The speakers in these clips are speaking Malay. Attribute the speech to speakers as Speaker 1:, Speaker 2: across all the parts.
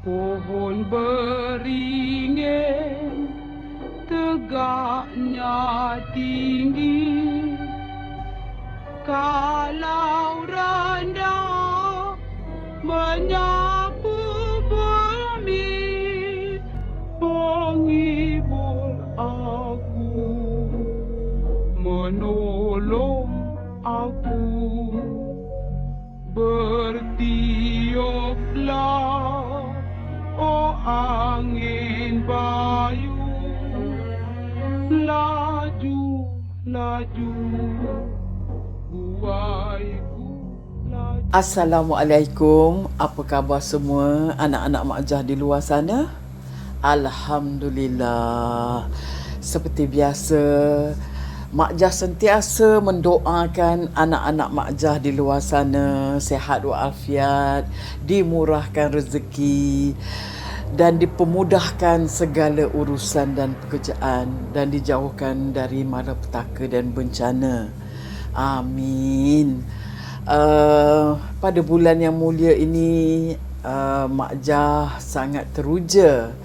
Speaker 1: Pohon beringin tegaknya tinggi, kalau rendah menyapu bumi, menghibur aku, menolong aku. Bertiuplah, oh angin bayu, laju, laju, buaiku laju.
Speaker 2: Assalamualaikum, apa khabar semua anak-anak Mak Jah di luar sana? Alhamdulillah. Seperti biasa, Mak Jah sentiasa mendoakan anak-anak Mak Jah di luar sana sihat walafiat, dimurahkan rezeki dan dipermudahkan segala urusan dan pekerjaan dan dijauhkan dari malapetaka dan bencana. Amin. Pada bulan yang mulia ini, Mak Jah sangat teruja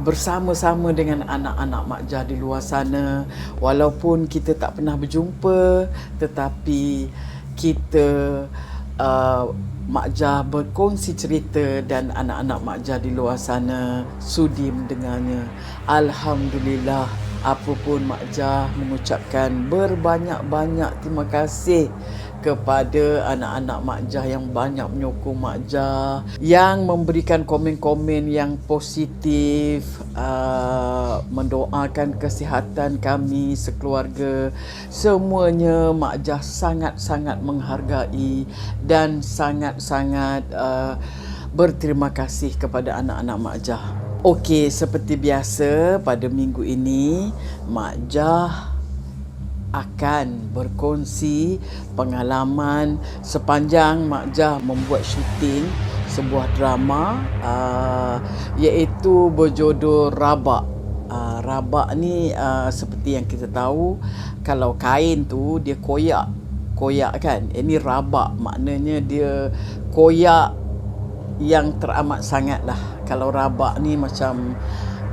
Speaker 2: bersama-sama dengan anak-anak Mak Jah di luar sana. Walaupun kita tak pernah berjumpa, tetapi kita Mak Jah berkongsi cerita dan anak-anak Mak Jah di luar sana sudi mendengarnya. Alhamdulillah. Apapun Mak Jah mengucapkan berbanyak-banyak terima kasih kepada anak-anak Mak Jah yang banyak menyokong Mak Jah, yang memberikan komen-komen yang positif, mendoakan kesihatan kami sekeluarga. Semuanya Mak Jah sangat-sangat menghargai dan sangat-sangat berterima kasih kepada anak-anak Mak Jah. Okey, seperti biasa pada minggu ini Mak Jah akan berkongsi pengalaman sepanjang Mak Jah membuat syuting sebuah drama iaitu berjudul Rabak. Rabak ni seperti yang kita tahu, kalau kain tu dia koyak kan. Ini rabak, maknanya dia koyak yang teramat sangat lah. Kalau rabak ni macam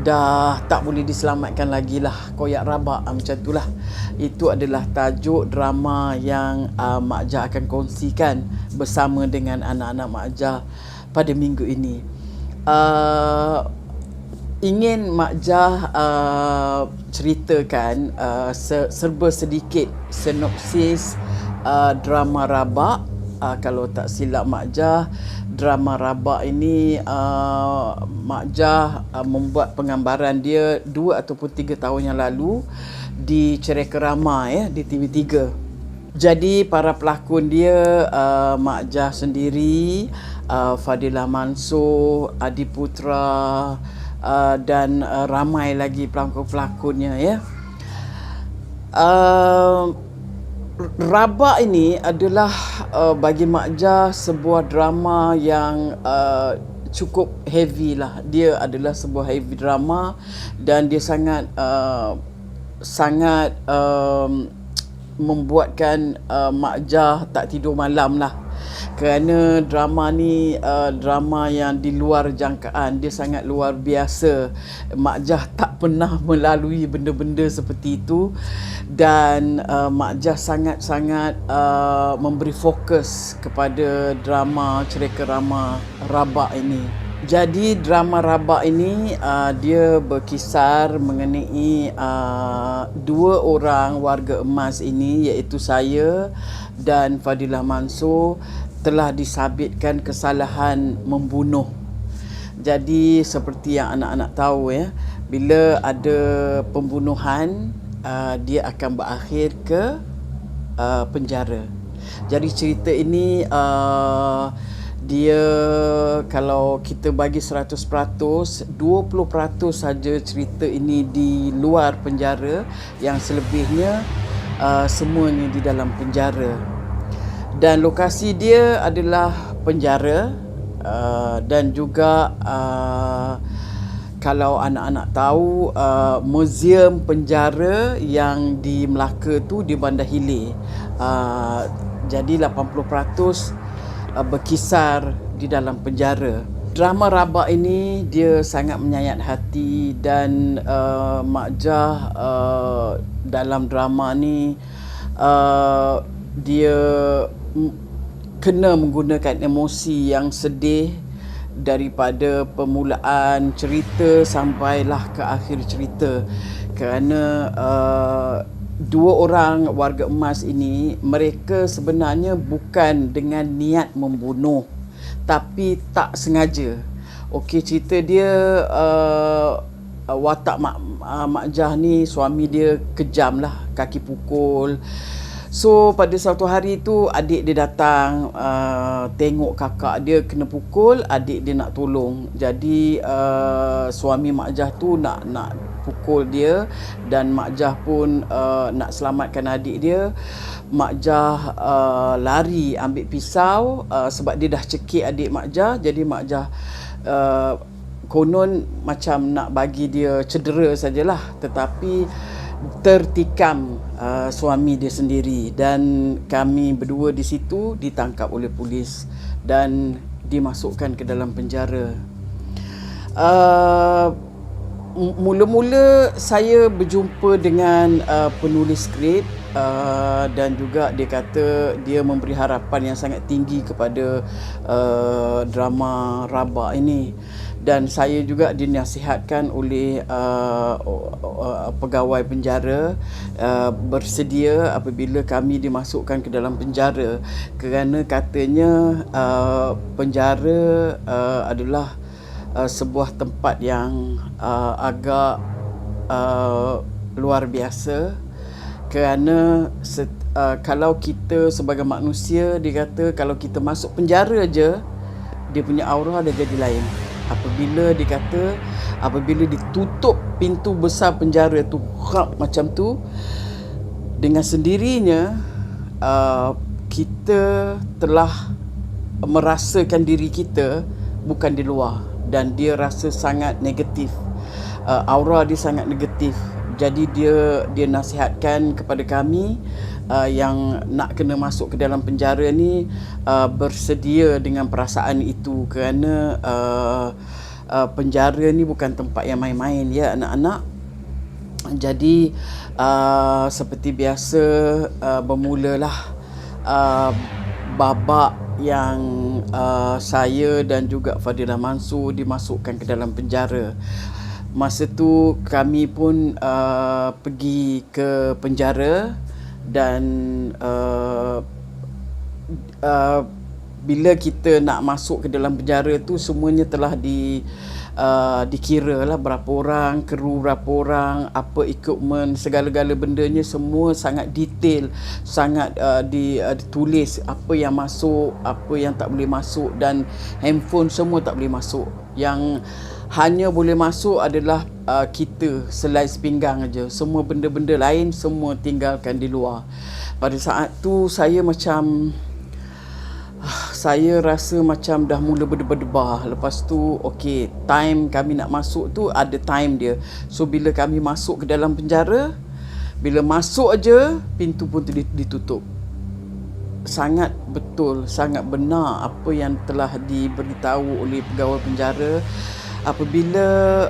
Speaker 2: dah tak boleh diselamatkan lagi lah, koyak rabak macam tu lah. Itu adalah tajuk drama yang Mak Jah akan kongsikan bersama dengan anak-anak Mak Jah pada minggu ini. Ingin Mak Jah ceritakan serba sedikit sinopsis drama Rabak. Kalau tak silap Mak Jah, drama Rabak ini Mak Jah membuat penggambaran dia 2 ataupun 3 tahun yang lalu di Cereka Rama di TV3. Jadi para pelakon dia Mak Jah sendiri, Fadilah Mansur, Adi Putra, dan ramai lagi pelakon-pelakonnya Rabak ini adalah bagi Mak Jah sebuah drama yang cukup heavy lah. Dia adalah sebuah heavy drama dan dia sangat membuatkan Mak Jah tak tidur malam lah. Kerana drama ni drama yang di luar jangkaan, dia sangat luar biasa. Mak Jah tak pernah melalui benda-benda seperti itu dan Mak Jah sangat-sangat memberi fokus kepada drama Cereka Rama Rabak ini. Jadi drama Rabak ini dia berkisar mengenai 2 orang warga emas ini, iaitu saya dan Fadilah Mansur telah disabitkan kesalahan membunuh. Jadi seperti yang anak-anak tahu bila ada pembunuhan, dia akan berakhir ke penjara. Jadi cerita ini dia, kalau kita bagi 100%, 20% saja cerita ini di luar penjara, yang selebihnya semuanya di dalam penjara. Dan lokasi dia adalah penjara, dan juga kalau anak-anak tahu, muzium penjara yang di Melaka tu di Bandar Hilir. Jadi 80% berkisar di dalam penjara. Drama Rabak ini dia sangat menyayat hati dan Mak Jah dalam drama ni dia kena menggunakan emosi yang sedih daripada permulaan cerita sampailah ke akhir cerita, kerana dua orang warga emas ini, mereka sebenarnya bukan dengan niat membunuh tapi tak sengaja. Okey, cerita dia watak Mak Jah ni, suami dia kejam lah, kaki pukul. So pada suatu hari tu adik dia datang tengok kakak dia kena pukul, adik dia nak tolong. Jadi suami Mak Jah tu nak pukul dia, dan Mak Jah pun nak selamatkan adik dia. Mak Jah lari ambil pisau sebab dia dah cekik adik Mak Jah. Jadi Mak Jah konon macam nak bagi dia cedera sajalah, tetapi tertikam suami dia sendiri, dan kami berdua di situ ditangkap oleh polis dan dimasukkan ke dalam penjara. Mula-mula saya berjumpa dengan penulis skrip dan juga dia kata dia memberi harapan yang sangat tinggi kepada drama Rabak ini, dan saya juga dinasihatkan oleh pegawai penjara bersedia apabila kami dimasukkan ke dalam penjara, kerana katanya penjara adalah sebuah tempat yang agak luar biasa, kerana kalau kita sebagai manusia, dia kata kalau kita masuk penjara je, dia punya aura dah jadi lain. Apabila ditutup pintu besar penjara tu macam tu, dengan sendirinya kita telah merasakan diri kita bukan di luar, dan dia rasa sangat negatif, aura dia sangat negatif. Jadi dia nasihatkan kepada kami yang nak kena masuk ke dalam penjara ni bersedia dengan perasaan itu, kerana penjara ni bukan tempat yang main-main ya anak-anak. Jadi seperti biasa bermulalah babak yang saya dan juga Fadilah Mansur dimasukkan ke dalam penjara. Masa tu kami pun pergi ke penjara, dan bila kita nak masuk ke dalam penjara tu, semuanya telah dikira lah berapa orang, kru berapa orang, apa equipment, segala-gala bendanya semua sangat detail, sangat ditulis apa yang masuk, apa yang tak boleh masuk, dan handphone semua tak boleh masuk. Yang hanya boleh masuk adalah kita selai sepinggang aja. Semua benda-benda lain semua tinggalkan di luar. Pada saat tu saya rasa macam dah mula berdebar-debar. Lepas tu okey, time kami nak masuk tu ada time dia. So bila kami masuk ke dalam penjara, bila masuk aja pintu pun ditutup. Sangat betul, sangat benar apa yang telah diberitahu oleh pegawai penjara. Apabila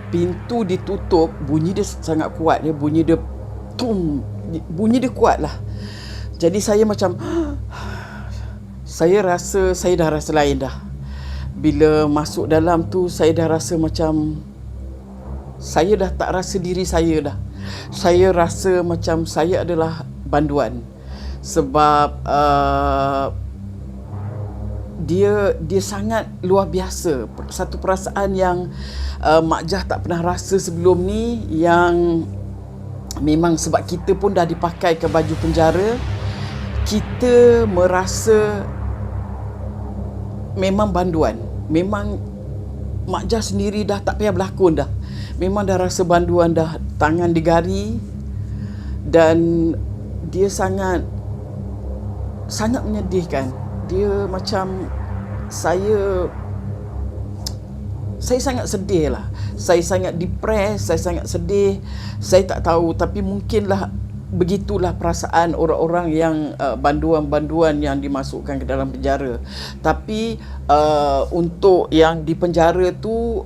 Speaker 2: pintu ditutup, bunyi dia sangat kuat, bunyi dia kuat lah. Jadi saya macam saya dah rasa lain dah. Bila masuk dalam tu, saya dah rasa macam saya dah tak rasa diri saya dah. Saya rasa macam saya adalah banduan, sebab dia sangat luar biasa. Satu perasaan yang Mak Jah tak pernah rasa sebelum ni, yang memang sebab kita pun dah dipakai ke baju penjara, kita merasa memang banduan. Memang Mak Jah sendiri dah tak payah berlakon dah. Memang dah rasa banduan dah, tangan digari, dan dia sangat menyedihkan. Dia macam saya sangat sedih lah. Saya sangat depressed, saya sangat sedih. Saya tak tahu, tapi mungkinlah begitulah perasaan orang-orang yang banduan-banduan yang dimasukkan ke dalam penjara. Tapi untuk yang di penjara tu,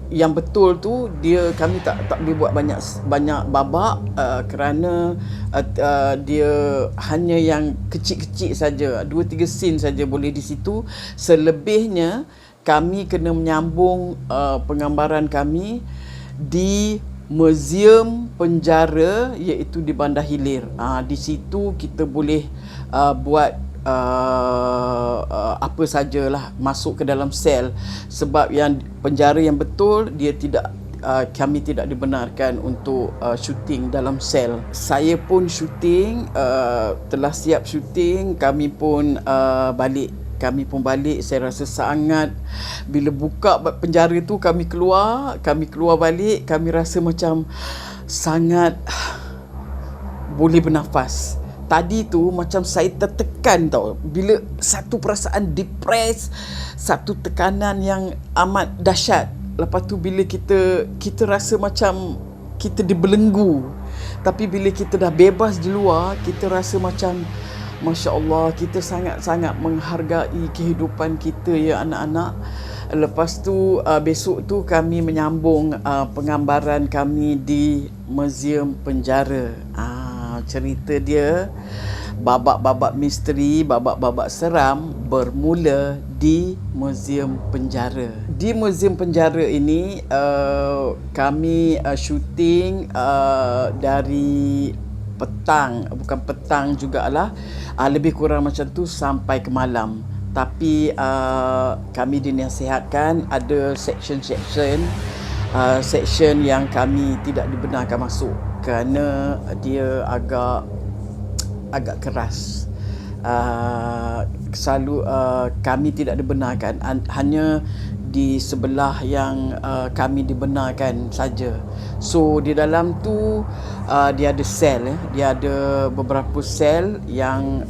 Speaker 2: yang betul tu, kami tak boleh buat banyak babak, kerana dia hanya yang kecil-kecil saja, 2-3 scene saja boleh di situ. Selebihnya kami kena menyambung penggambaran kami di Museum Penjara, iaitu di Bandar Hilir. Di situ kita boleh buat apa sajalah, masuk ke dalam sel. Sebab yang penjara yang betul, kami tidak dibenarkan untuk syuting dalam sel. Saya pun syuting, telah siap syuting, kami pun balik. Saya rasa sangat, bila buka penjara tu, kami keluar balik, kami rasa macam sangat boleh bernafas. Tadi tu macam saya tertekan tau, bila satu perasaan depres, satu tekanan yang amat dahsyat. Lepas tu bila kita rasa macam kita dibelenggu. Tapi bila kita dah bebas di luar, kita rasa macam Masya Allah, kita sangat-sangat menghargai kehidupan kita, ya anak-anak. Lepas tu besok tu kami menyambung penggambaran kami di Museum Penjara. Cerita dia, babak-babak misteri, babak-babak seram bermula di Museum Penjara. Di Museum Penjara ini kami syuting dari bukan petang jugalah, lebih kurang macam tu sampai ke malam. Tapi kami dinasihatkan ada section yang kami tidak dibenarkan masuk kerana dia agak keras. Selalu kami tidak dibenarkan, hanya di sebelah yang kami dibenarkan saja. So di dalam tu dia ada sel, dia ada beberapa sel yang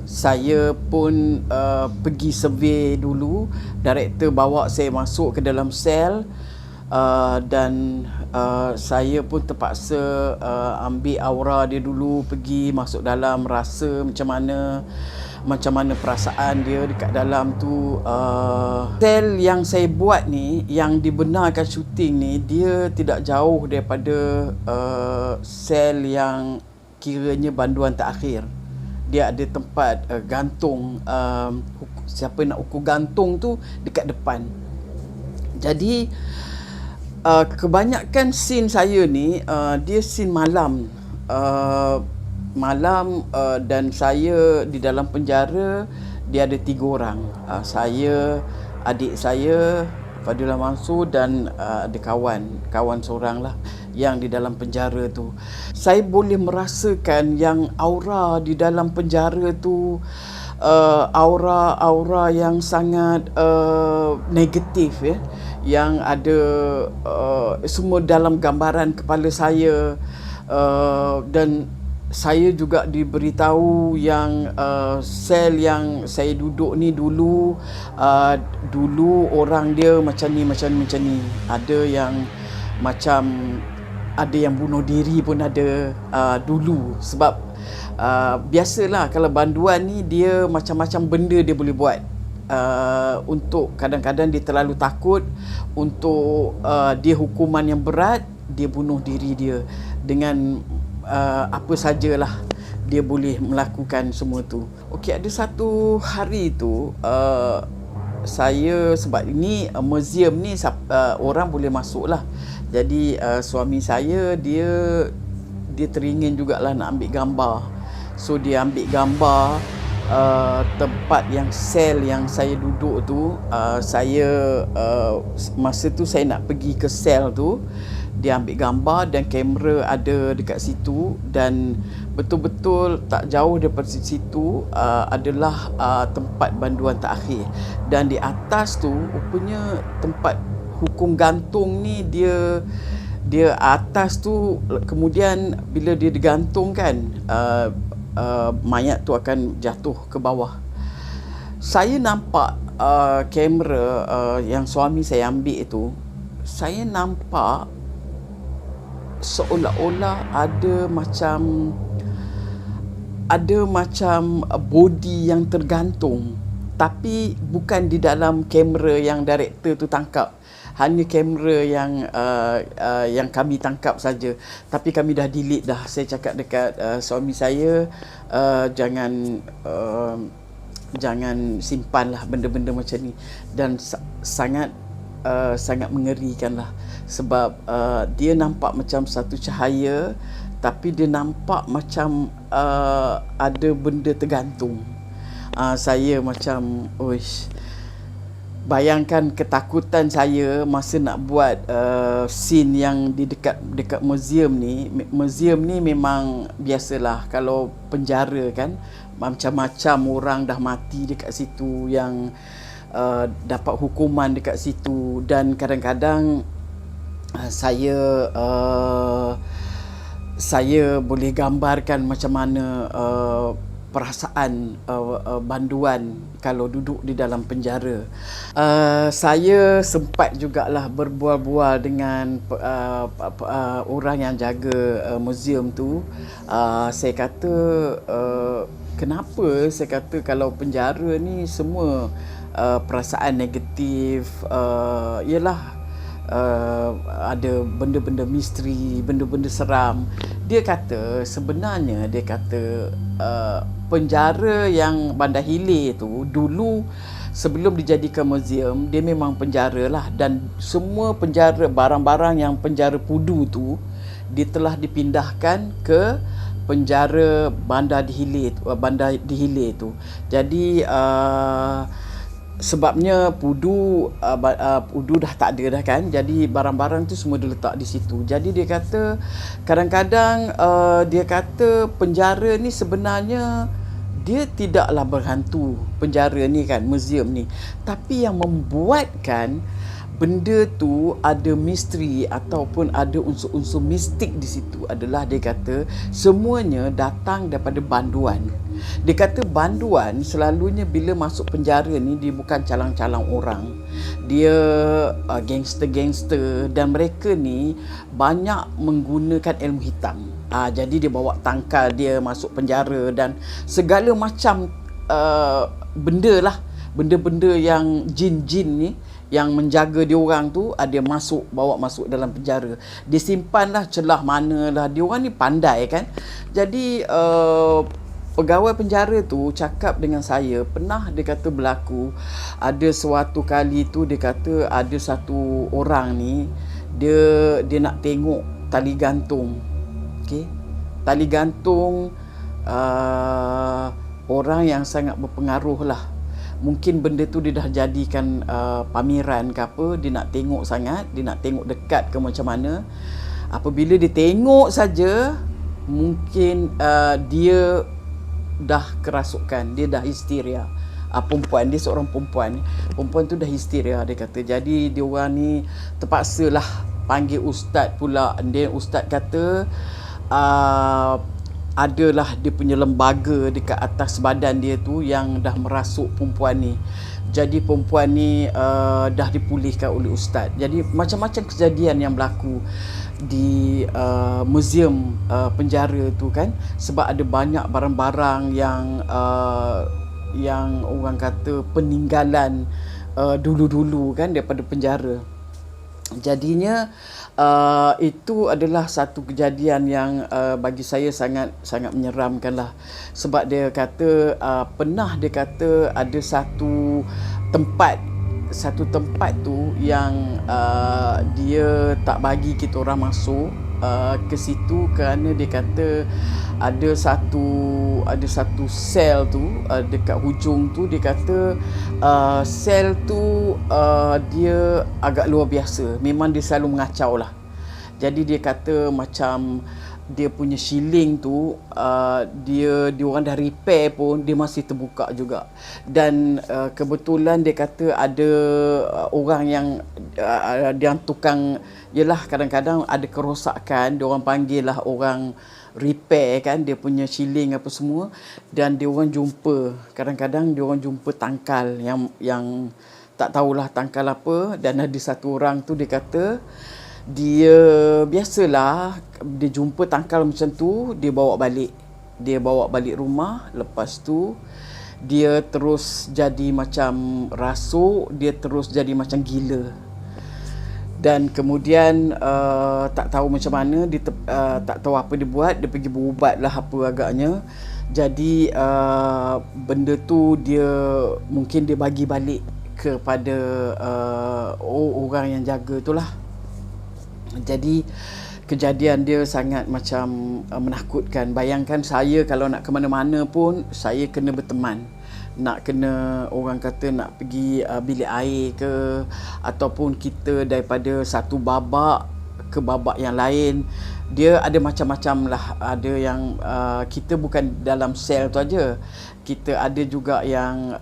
Speaker 2: saya pun pergi survey dulu. Director bawa saya masuk ke dalam sel, dan saya pun terpaksa ambil aura dia dulu, pergi masuk dalam, rasa macam mana perasaan dia dekat dalam tu. Sel yang saya buat ni, yang dibenarkan syuting ni, dia tidak jauh daripada sel yang kiranya banduan terakhir. Dia ada tempat gantung, siapa nak ukur gantung tu dekat depan. Jadi kebanyakan scene saya ni dia scene malam. Dan saya di dalam penjara, dia ada 3 orang. Saya, adik saya Fadilah Mansur, dan ada kawan seorang lah yang di dalam penjara tu. Saya boleh merasakan yang aura di dalam penjara tu, aura yang sangat negatif, ya, yang ada semua dalam gambaran kepala saya. Dan saya juga diberitahu yang sel yang saya duduk ni dulu orang dia macam ni. Ada yang bunuh diri pun ada dulu. Sebab biasalah kalau banduan ni, dia macam-macam benda dia boleh buat. Untuk kadang-kadang dia terlalu takut untuk dia hukuman yang berat, dia bunuh diri dia dengan apa sajalah dia boleh melakukan semua tu. Okey, ada satu hari tu saya, sebab ini museum ni orang boleh masuk lah. Jadi suami saya dia teringin jugalah nak ambil gambar. So dia ambil gambar tempat yang sel yang saya duduk tu. Masa tu saya nak pergi ke sel tu, dia ambil gambar dan kamera ada dekat situ. Dan betul-betul tak jauh daripada situ adalah tempat banduan terakhir. Dan di atas tu rupanya tempat hukum gantung ni, dia atas tu, kemudian bila dia digantung kan, mayat tu akan jatuh ke bawah. Saya nampak kamera yang suami saya ambil tu, saya nampak seolah-olah ada macam body yang tergantung, tapi bukan di dalam kamera yang director tu tangkap, hanya kamera yang kami tangkap saja. Tapi kami dah delete dah. Saya cakap dekat suami saya, jangan simpanlah benda-benda macam ni. Dan sangat mengerikan lah, sebab dia nampak macam satu cahaya, tapi dia nampak macam ada benda tergantung. Saya macam, oish, bayangkan ketakutan saya masa nak buat scene yang di dekat museum ni. Museum ni memang biasalah, kalau penjara kan, macam-macam orang dah mati dekat situ yang dapat hukuman dekat situ. Dan kadang-kadang saya boleh gambarkan macam mana perasaan banduan kalau duduk di dalam penjara. Saya sempat jugalah berbual-bual dengan orang yang jaga museum tu. Saya kata, kenapa? Saya kata kalau penjara ni semua perasaan negatif, ialah ada benda-benda misteri, benda-benda seram. Dia kata sebenarnya, penjara yang Bandar Hilir tu dulu sebelum dijadikan museum, dia memang penjara lah. Dan semua penjara, barang-barang yang penjara Pudu tu, dia telah dipindahkan ke penjara Bandar di Hilir tu. Jadi sebabnya Pudu dah tak ada dah kan, jadi barang-barang tu semua diletak di situ. Jadi dia kata kadang-kadang dia kata penjara ni sebenarnya dia tidaklah berhantu, penjara ni kan, museum ni, tapi yang membuatkan benda tu ada misteri ataupun ada unsur-unsur mistik di situ adalah, dia kata semuanya datang daripada banduan. Dia kata banduan selalunya bila masuk penjara ni, dia bukan calang-calang orang, dia gangster-gangster, dan mereka ni banyak menggunakan ilmu hitam. Jadi dia bawa tangkal dia masuk penjara, dan segala macam benda lah, benda-benda yang jin-jin ni yang menjaga dia orang tu, dia bawa masuk dalam penjara. Dia simpanlah celah manalah. Dia orang ni pandai kan. Jadi pegawai penjara tu cakap dengan saya, pernah dia kata berlaku, ada suatu kali tu dia kata ada satu orang ni, dia nak tengok tali gantung. Okey, tali gantung orang yang sangat berpengaruh lah. Mungkin benda tu dia dah jadikan pameran ke apa, dia nak tengok sangat, dia nak tengok dekat ke macam mana. Apabila dia tengok saja, mungkin dia dah kerasukan, dia dah histeria. Perempuan, dia seorang perempuan tu dah histeria, dia kata. Jadi dia orang ni terpaksalah panggil ustaz pula. Dia ustaz kata adalah dia punya lembaga dekat atas badan dia tu yang dah merasuk perempuan ni. Jadi perempuan ni dah dipulihkan oleh ustaz. Jadi macam-macam kejadian yang berlaku di museum penjara tu kan, sebab ada banyak barang-barang yang orang kata peninggalan dulu-dulu kan daripada penjara. Jadinya itu adalah satu kejadian yang bagi saya sangat menyeramkan lah. Sebab dia kata dia kata ada satu tempat tu yang dia tak bagi kita orang masuk ke situ, kerana dia kata ada satu sel tu dekat hujung tu. Dia kata sel tu dia agak luar biasa. Memang dia selalu mengacau lah. Jadi dia kata macam dia punya shilling tu dia orang dah repair pun dia masih terbuka juga. Dan kebetulan dia kata ada orang yang tukang, yelah kadang-kadang ada kerosakan, dia orang panggil lah orang repair kan dia punya shilling apa semua, dan dia orang jumpa, kadang-kadang dia orang jumpa tangkal yang tak tahulah tangkal apa. Dan ada satu orang tu dia kata Dia biasalah, dia jumpa tangkal macam tu, dia bawa balik. Dia bawa balik rumah. Lepas tu dia terus jadi macam rasuk, dia terus jadi macam gila. Dan kemudian tak tahu macam mana, dia tak tahu apa dia buat, dia pergi berubat lah apa agaknya. Jadi benda tu dia mungkin dia bagi balik kepada orang yang jaga tu lah. Jadi kejadian dia sangat macam menakutkan. Bayangkan saya kalau nak ke mana-mana pun saya kena berteman. Nak kena, orang kata nak pergi bilik air ke, ataupun kita daripada satu babak ke babak yang lain, dia ada macam-macam lah. Ada yang kita bukan dalam sel tu aja, kita ada juga yang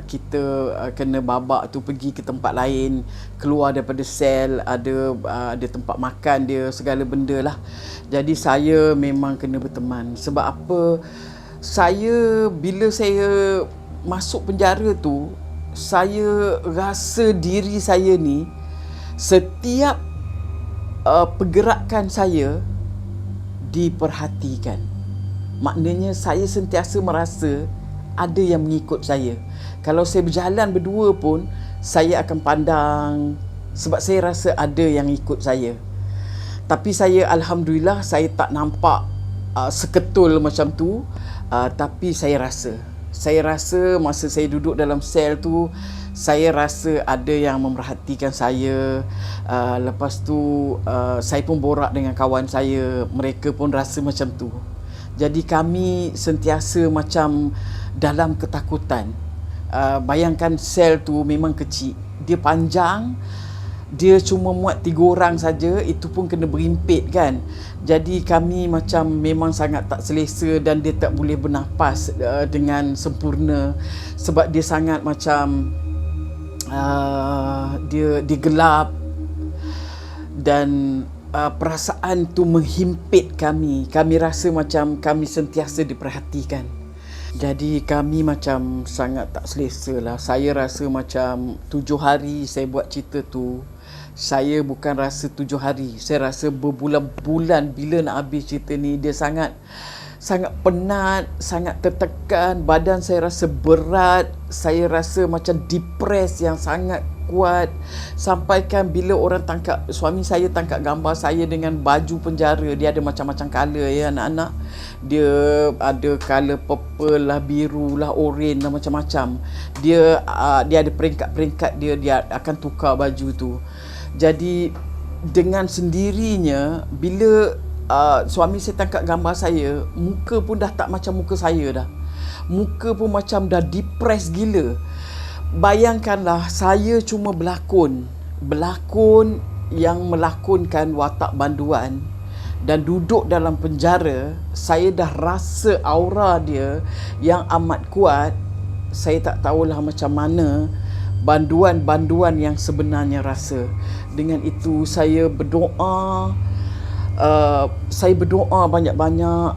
Speaker 2: kita kena babak tu pergi ke tempat lain, keluar daripada sel, ada tempat makan dia, segala benda lah. Jadi saya memang kena berteman. Sebab apa? Bila saya masuk penjara tu, saya rasa diri saya ni, setiap pergerakan saya diperhatikan. Maknanya saya sentiasa merasa ada yang mengikut saya. Kalau saya berjalan berdua pun, saya akan pandang, sebab saya rasa ada yang ikut saya. Tapi saya, alhamdulillah, saya tak nampak seketul macam tu. Tapi saya rasa masa saya duduk dalam sel tu, saya rasa ada yang memerhatikan saya. Lepas tu saya pun borak dengan kawan saya, mereka pun rasa macam tu. Jadi kami sentiasa macam dalam ketakutan. Bayangkan sel tu memang kecil, dia panjang, dia cuma muat 3 orang saja, itu pun kena berimpit kan. Jadi kami macam memang sangat tak selesa, dan dia tak boleh bernafas dengan sempurna, sebab dia sangat macam dia gelap, dan perasaan tu menghimpit kami. Kami rasa macam kami sentiasa diperhatikan. Jadi kami macam sangat tak selesa lah. Saya rasa macam 7 hari saya buat cerita tu, saya bukan rasa 7 hari, saya rasa berbulan-bulan bila nak habis cerita ni. Dia sangat penat, sangat tertekan, badan saya rasa berat, saya rasa macam depres yang sangat kuat. Sampaikan bila orang tangkap, suami saya tangkap gambar saya dengan baju penjara, dia ada macam-macam colour ya anak-anak. Dia ada colour purple lah, biru lah, oren lah, macam-macam. Dia ada peringkat-peringkat dia akan tukar baju tu. Jadi dengan sendirinya, bila suami saya tangkap gambar saya, muka pun dah tak macam muka saya dah. Muka pun macam dah depres gila. Bayangkanlah, saya cuma berlakon yang melakonkan watak banduan, dan duduk dalam penjara, saya dah rasa aura dia yang amat kuat. Saya tak tahulah macam mana banduan-banduan yang sebenarnya rasa. Dengan itu saya berdoa, banyak-banyak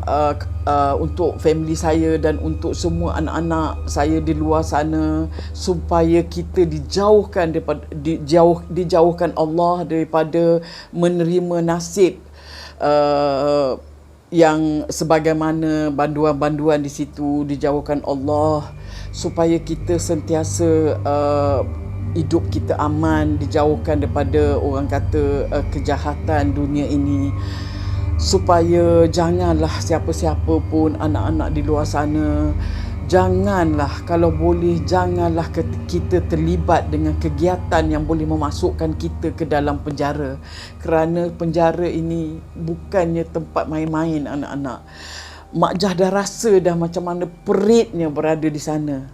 Speaker 2: untuk family saya dan untuk semua anak-anak saya di luar sana, supaya kita dijauhkan Allah daripada menerima nasib yang sebagaimana banduan-banduan di situ. Dijauhkan Allah supaya kita sentiasa hidup kita aman, dijauhkan daripada orang kata kejahatan dunia ini. Supaya janganlah siapa-siapa pun, anak-anak di luar sana, janganlah, kalau boleh janganlah kita terlibat dengan kegiatan yang boleh memasukkan kita ke dalam penjara. Kerana penjara ini bukannya tempat main-main anak-anak. Mak Jah dah rasa dah macam mana peritnya berada di sana.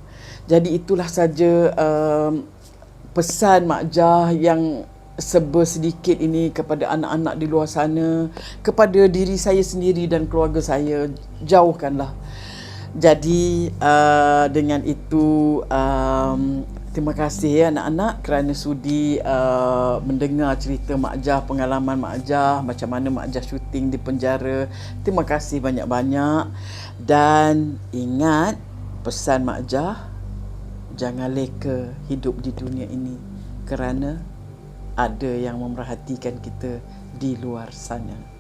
Speaker 2: Jadi itulah saja pesan Mak Jah yang sedikit ini kepada anak-anak di luar sana, kepada diri saya sendiri dan keluarga saya. Jauhkanlah. Jadi dengan itu terima kasih ya anak-anak kerana sudi mendengar cerita Mak Jah, pengalaman Mak Jah, macam mana Mak Jah syuting di penjara. Terima kasih banyak-banyak, dan ingat pesan Mak Jah, jangan leka hidup di dunia ini, kerana ada yang memerhatikan kita di luar sana.